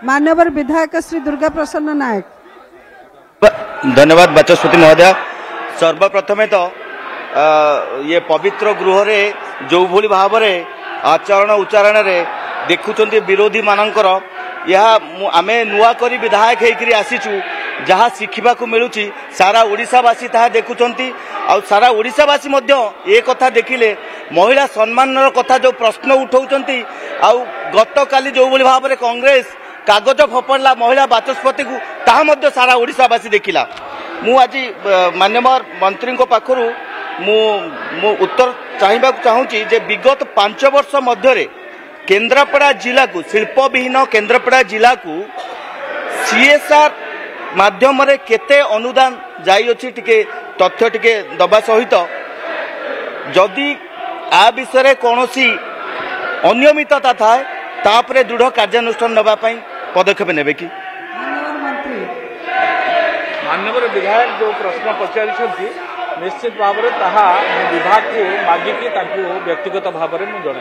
मान्यवर विधायक श्री दुर्गा प्रसन्न नायक। धन्यवाद बाचस्पति महोदय। सर्वप्रथमे तो ये पवित्र गृह रे जो भली भाव में आचरण उच्चारण रे देखुंत विरोधी मानकर आमे नुआ करी विधायक होकर आसीचु जहाँ शिखा मिलूँ सारा ओडिशावासी ताहा देखुंट आ सारा ओडिशावासी ए कथा देखिले महिला सम्मान कथा जो प्रश्न उठाउछंती आ गत काली जो भली भाव में कांग्रेस कागज फपड़ला महिला बाचस्पति को ताहा मध्य सारा ओडिशावासी देखिला। मु आज माननीय मंत्री पाखरु मु उत्तर चाहिबा चाहूची जे विगत 5 वर्ष मध्य केन्द्रापड़ा जिला को शिल्प विहीन केन्द्रापड़ा जिला को सीएसआर माध्यम रे केते अनुदान जाई अछि टिके तथ्य टिके दबा सहित जदि आ विषय कौनसी अनियमितता थाए तापरे दृढ़ कार्यानुष्ठान नबा पई पदक्षेप नेबे कि माननीय विधायक जो प्रश्न पचारि निश्चित भाव में विभाग को मागिकी व्यक्तिगत भाव में जन।